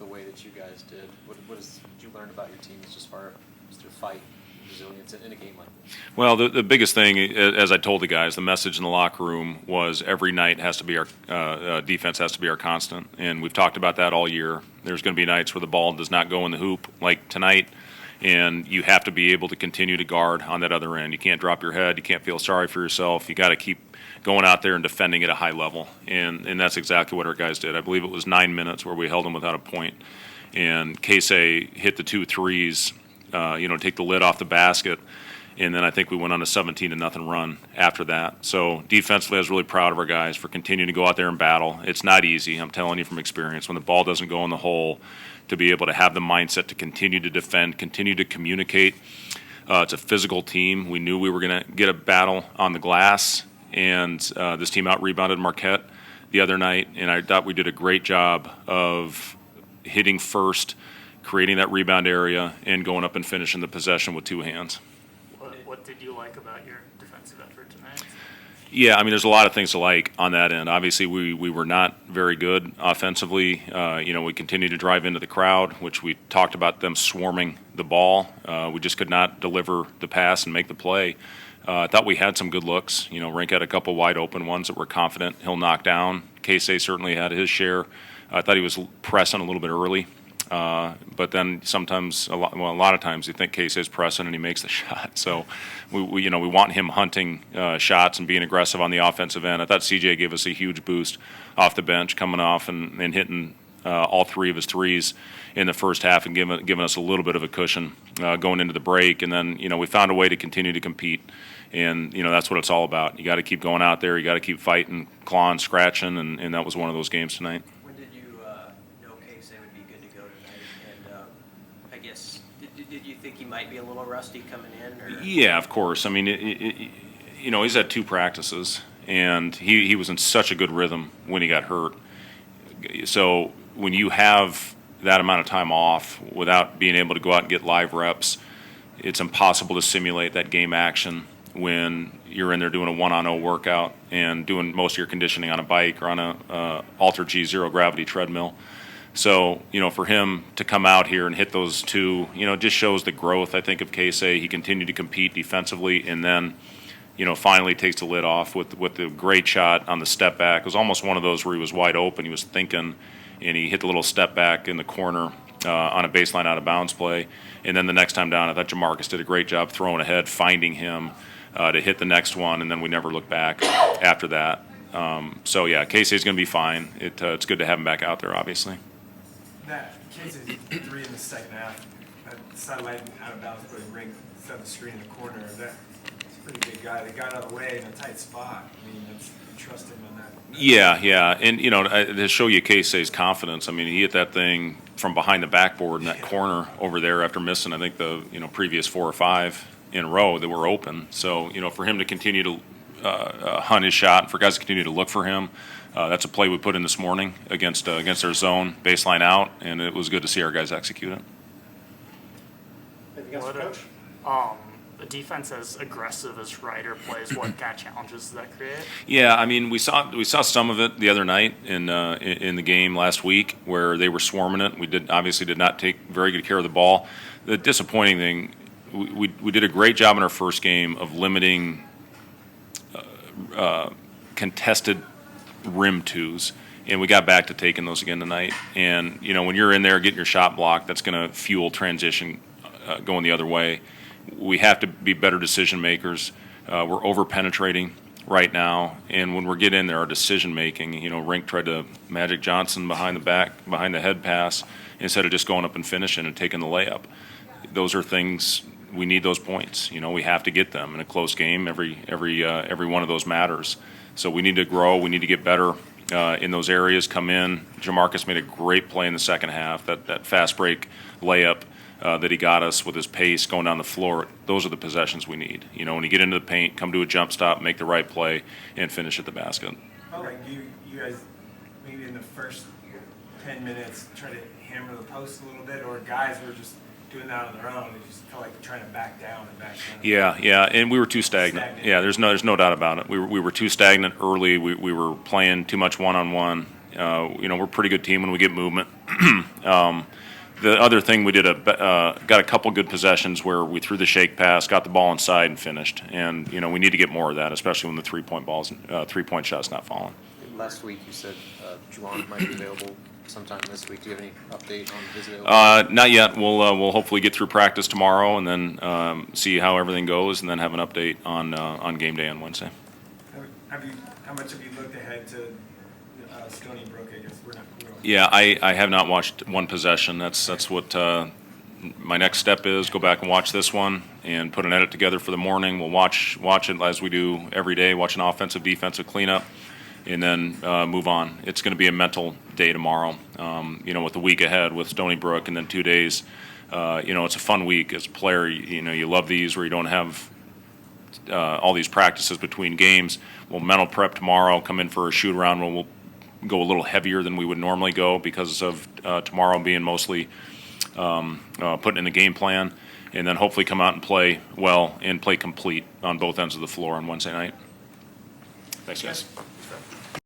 the way that you guys did? What did you learn about your teams as far as their fight, resilience in a game like this? Well, the biggest thing, as I told the guys, the message in the locker room was every night has to be our defense has to be our constant, and we've talked about that all year. There's going to be nights where the ball does not go in the hoop, like tonight, and you have to be able to continue to guard on that other end. You can't drop your head. You can't feel sorry for yourself. You got to keep going out there and defending at a high level, and that's exactly what our guys did. I believe it was 9 minutes where we held them without a point, and Casey hit the 2 threes, take the lid off the basket. And then I think we went on a 17-0 run after that. So defensively, I was really proud of our guys for continuing to go out there and battle. It's not easy, I'm telling you from experience. When the ball doesn't go in the hole, to be able to have the mindset to continue to defend, continue to communicate. It's a physical team. We knew we were going to get a battle on the glass, and this team out-rebounded Marquette the other night, and I thought we did a great job of hitting first, creating that rebound area, and going up and finishing the possession with 2 hands. What did you like about your defensive effort tonight? Yeah, I mean, there's a lot of things to like on that end. Obviously, we were not very good offensively. We continued to drive into the crowd, which we talked about them swarming the ball. We just could not deliver the pass and make the play. I thought we had some good looks. Rink had a couple wide open ones that we're confident he'll knock down. Casey certainly had his share. I thought he was pressing a little bit early. But then sometimes, a lot of times, you think Casey's pressing and he makes the shot. So we want him hunting shots and being aggressive on the offensive end. I thought CJ gave us a huge boost off the bench, coming off and hitting all 3 of his threes in the first half and giving us a little bit of a cushion going into the break. And then we found a way to continue to compete, and that's what it's all about. You got to keep going out there. You got to keep fighting, clawing, scratching, and that was one of those games tonight. Did you think he might be a little rusty coming in? Or? Yeah, of course. I mean, he's had 2 practices, and he was in such a good rhythm when he got hurt. So when you have that amount of time off without being able to go out and get live reps, it's impossible to simulate that game action when you're in there doing a 1-on-0 workout and doing most of your conditioning on a bike or on a Alter G zero gravity treadmill. So, for him to come out here and hit those 2, just shows the growth, I think, of Casey. He continued to compete defensively, and then, finally takes the lid off with the great shot on the step back. It was almost one of those where he was wide open. He was thinking, and he hit the little step back in the corner on a baseline out of bounds play. And then the next time down, I thought Jamarcus did a great job throwing ahead, finding him to hit the next one, and then we never looked back after that. Casey's going to be fine. It's good to have him back out there, obviously. That Casey's 3 in the second half, that satellite out of bounds, putting Ring set the screen in the corner. That's a pretty big guy. They got out of the way in a tight spot. I mean, you trust him on that. Yeah, and to show you Casey's confidence. I mean, he hit that thing from behind the backboard in that corner over there after missing, I think, the previous 4 or 5 in a row that were open. So for him to continue to hunt his shot, and for guys to continue to look for him. That's a play we put in this morning against their zone baseline out, and it was good to see our guys execute it. Anything else, Coach? A defense as aggressive as Ryder plays, what kind of challenges does that create? Yeah, I mean, we saw some of it the other night in the game last week where they were swarming it. We obviously did not take very good care of the ball. The disappointing thing, we did a great job in our first game of limiting contested rim 2s, and we got back to taking those again tonight. And when you're in there getting your shot blocked, that's going to fuel transition going the other way. We have to be better decision makers. We're over penetrating right now, and when we're getting in there, our decision making. Rink tried to Magic Johnson behind the head pass instead of just going up and finishing and taking the layup. Those are things we need. Those points. We have to get them in a close game. Every one of those matters. So we need to grow. We need to get better in those areas. Come in. Jamarcus made a great play in the second half. That fast break layup that he got us with his pace going down the floor. Those are the possessions we need. When you get into the paint, come to a jump stop, make the right play, and finish at the basket. Like you guys, maybe in the first 10 minutes, try to hammer the post a little bit, or guys were just doing that on their own. It just felt like trying to back down. Yeah, and we were too stagnant. Yeah, there's no doubt about it. We were too stagnant early. We were playing too much one-on-one, we're a pretty good team when we get movement. The other thing, we did got a couple good possessions where we threw the shake pass, got the ball inside, and finished. And we need to get more of that, especially when the 3-point shot's not falling. Last week you said Juwan might be available sometime this week. Do you have any update on his availability? Not yet. We'll hopefully get through practice tomorrow and then see how everything goes, and then have an update on game day on Wednesday. How much have you looked ahead to Stony Brook? I guess we're not. Yeah, I have not watched one possession. That's what my next step is. Go back and watch this one and put an edit together for the morning. We'll watch it as we do every day. Watch an offensive, defensive cleanup, and then move on. It's going to be a mental day tomorrow. With the week ahead with Stony Brook, and then 2 days. It's a fun week as a player. You love these where you don't have all these practices between games. We'll mental prep tomorrow. Come in for a shoot around where we'll go a little heavier than we would normally go because of tomorrow being mostly putting in the game plan, and then hopefully come out and play well and play complete on both ends of the floor on Wednesday night. Thanks, guys.